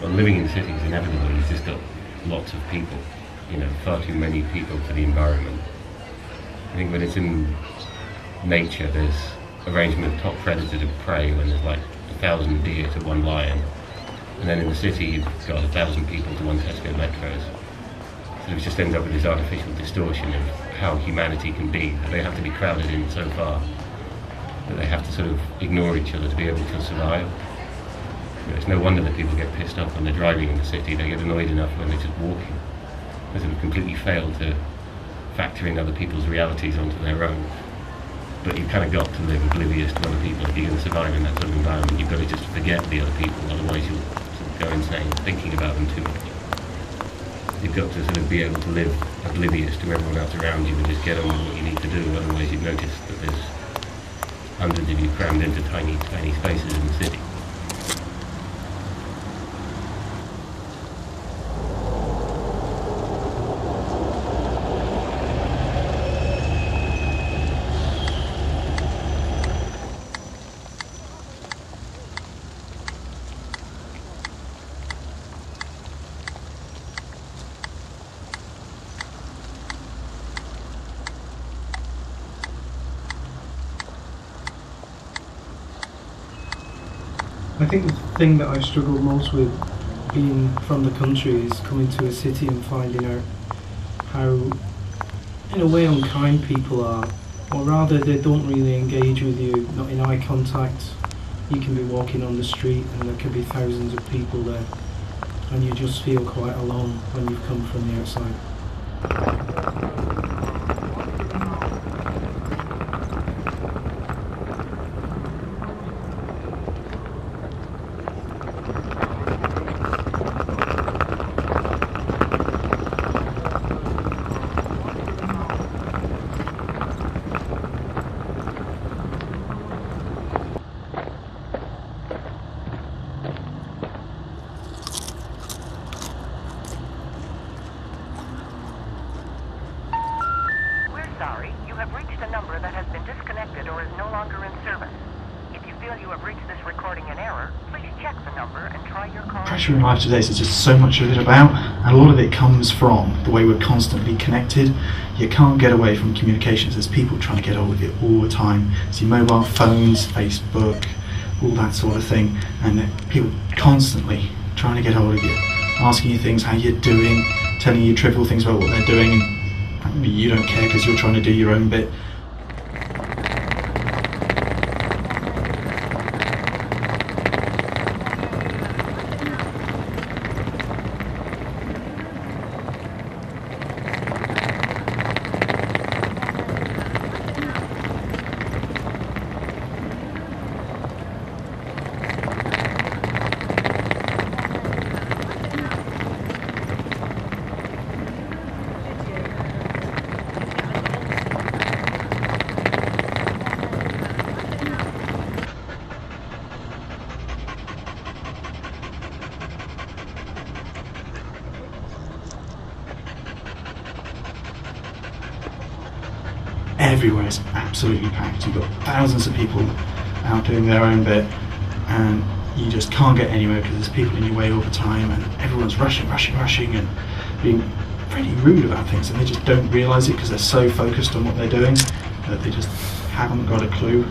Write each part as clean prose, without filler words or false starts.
Well, living in cities inevitably, you've just got lots of people, far too many people for the environment. I think when it's in nature, there's arrangement of top predator to prey when there's like 1,000 deer to one lion. And then in the city, you've got 1,000 people to one Tesco Metros. So it just ends up with this artificial distortion of how humanity can be. They have to be crowded in so far that they have to sort of ignore each other to be able to survive. It's no wonder that people get pissed off when they're driving in the city. They get annoyed enough when they're just walking. They sort of completely fail to factor in other people's realities onto their own. But you've kind of got to live oblivious to other people. If you're going to survive in that sort of environment, you've got to just forget the other people, otherwise you'll sort of go insane thinking about them too much. You've got to sort of be able to live oblivious to everyone else around you and just get on with what you need to do, otherwise you'd notice that there's hundreds of you crammed into tiny, tiny spaces in the city. I think the thing that I've struggled most with being from the country is coming to a city and finding out how, in a way, unkind people are, or rather they don't really engage with you, not in eye contact. You can be walking on the street and there can be thousands of people there, and you just feel quite alone when you've come from the outside. Sorry, you have reached a number that has been disconnected or is no longer in service. If you feel you have reached this recording in error, please check the number and try your call. Pressure in life today is just so much of it about, and a lot of it comes from the way we're constantly connected. You can't get away from communications. There's people trying to get hold of you all the time. See mobile phones, Facebook, all that sort of thing, and people constantly trying to get hold of you, asking you things, how you're doing, telling you trivial things about what they're doing. You don't care because you're trying to do your own bit. Everywhere is absolutely packed. You've got thousands of people out doing their own bit, and you just can't get anywhere because there's people in your way all the time, and everyone's rushing and being pretty rude about things, and they just don't realise it because they're so focused on what they're doing that they just haven't got a clue.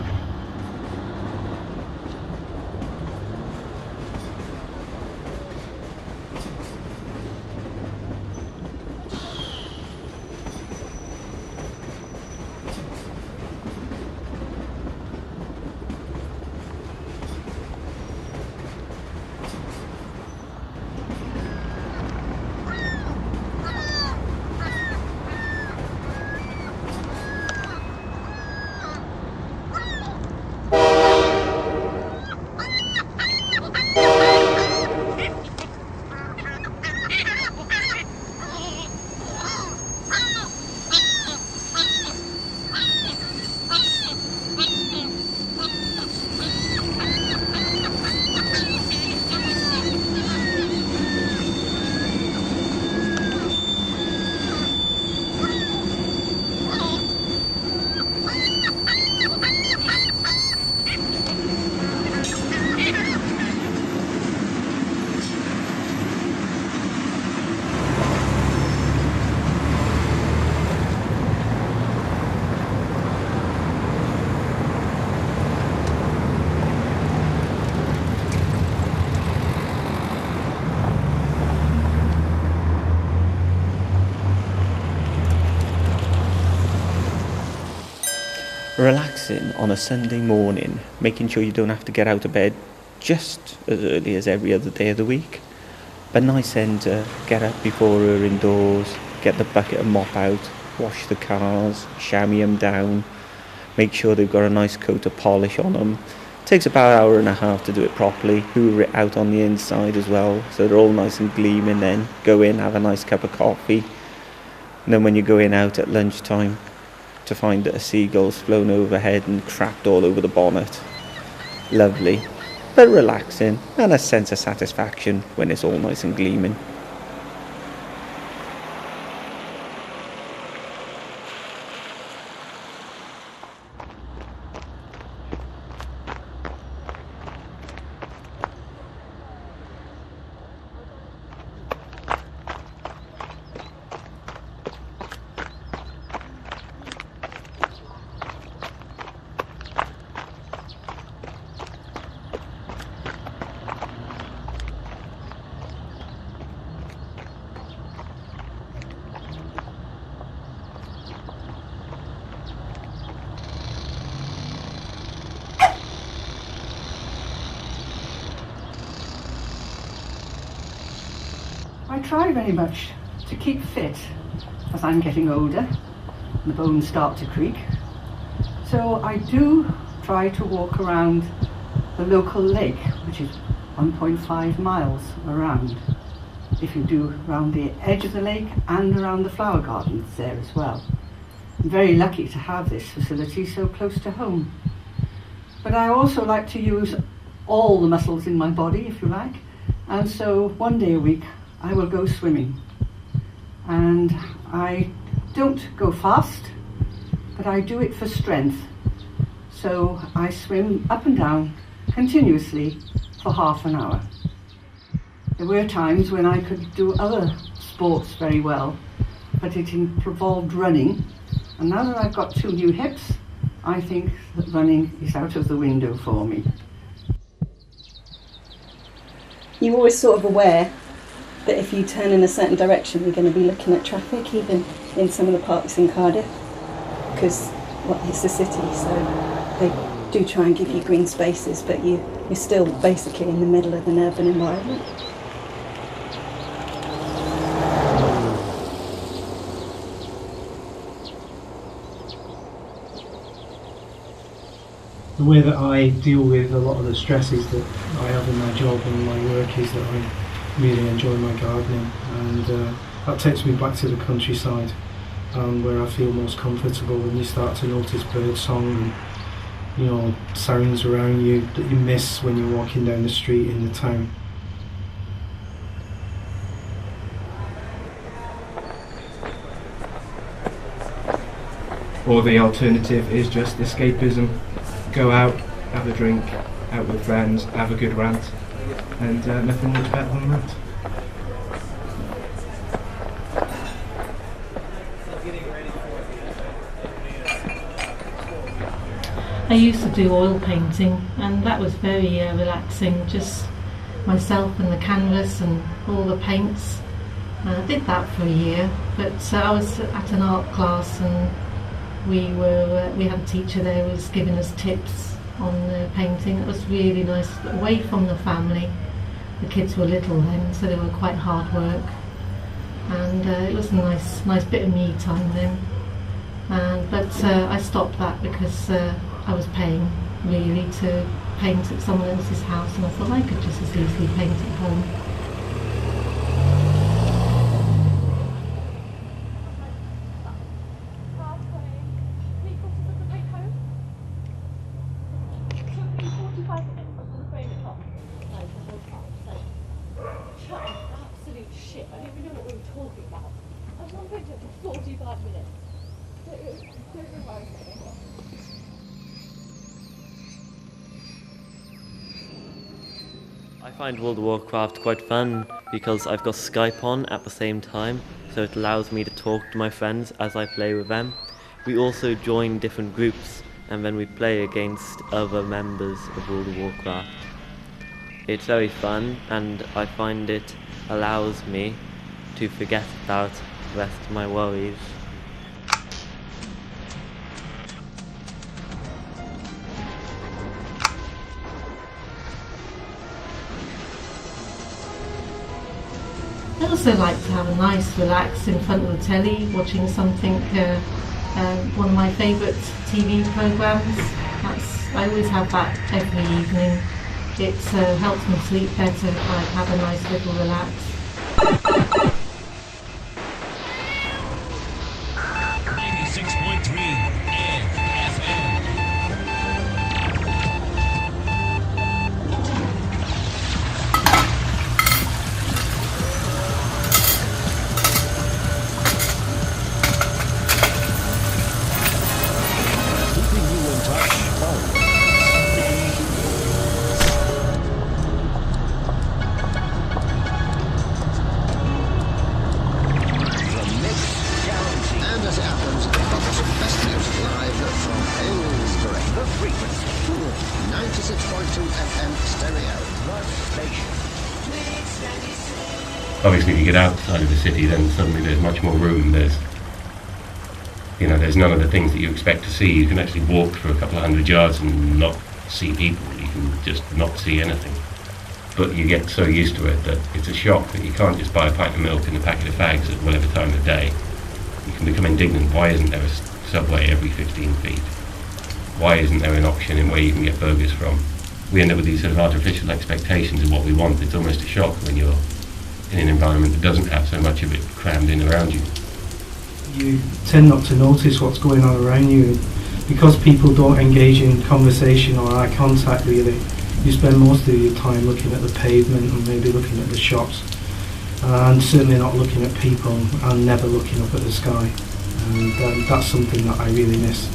Relaxing on a Sunday morning, making sure you don't have to get out of bed just as early as every other day of the week. But nice then to get up before her indoors, get the bucket and mop out, wash the cars, chamois them down, make sure they've got a nice coat of polish on them. Takes about an hour and a half to do it properly, hoover it out on the inside as well, so they're all nice and gleaming. Then go in, have a nice cup of coffee, and then when you're going out at lunchtime, to find that a seagull's flown overhead and crapped all over the bonnet. Lovely, but relaxing, and a sense of satisfaction when it's all nice and gleaming. I try very much to keep fit as I'm getting older and the bones start to creak. So I do try to walk around the local lake, which is 1.5 miles around. If you do around the edge of the lake and around the flower gardens there as well. I'm very lucky to have this facility so close to home. But I also like to use all the muscles in my body, if you like, and so one day a week I will go swimming. And I don't go fast, but I do it for strength. So I swim up and down continuously for half an hour. There were times when I could do other sports very well, but it involved running. And now that I've got 2 new hips, I think that running is out of the window for me. You're always sort of aware that if you turn in a certain direction, you're going to be looking at traffic, even in some of the parks in Cardiff, because it's a city, so they do try and give you green spaces, but you're still basically in the middle of an urban environment. The way that I deal with a lot of the stresses that I have in my job and my work is that I really enjoy my gardening, and that takes me back to the countryside, where I feel most comfortable when you start to notice bird song and sounds around you that you miss when you're walking down the street in the town. Or the alternative is just escapism. Go out, have a drink, out with friends, have a good rant, and nothing much better than that. I used to do oil painting, and that was very relaxing, just myself and the canvas and all the paints. I did that for a year, but I was at an art class and we had a teacher there who was giving us tips on painting. It was really nice, away from the family. The kids were little then, so they were quite hard work, and it was a nice bit of me time then. But I stopped that because I was paying really to paint at someone else's house, and I thought I could just as easily paint at home. I find World of Warcraft quite fun because I've got Skype on at the same time, so it allows me to talk to my friends as I play with them. We also join different groups and then we play against other members of World of Warcraft. It's very fun, and I find it allows me to forget about the rest of my worries. I also like to have a nice relax in front of the telly, watching something, one of my favourite TV programmes. I always have that every evening. It helps me sleep better if I have a nice little relax. 96.3 FM. Keeping you in touch always. And as it happens, I've got some best news live from Aylesbury. The frequency. 96.2 FM stereo. One station. Obviously, if you get outside of the city, then suddenly there's much more room. There's none of the things that you expect to see. You can actually walk for a couple of hundred yards and not see people. You can just not see anything. But you get so used to it that it's a shock that you can't just buy a pint of milk and a packet of fags at whatever time of day. You can become indignant. Why isn't there a subway every 15 feet? Why isn't there an option in where you can get burgers from? We end up with these sort of artificial expectations of what we want. It's almost a shock when you're in an environment that doesn't have so much of it crammed in around you. You tend not to notice what's going on around you. Because people don't engage in conversation or eye contact really, you spend most of your time looking at the pavement and maybe looking at the shops, and certainly not looking at people and never looking up at the sky. And that's something that I really miss.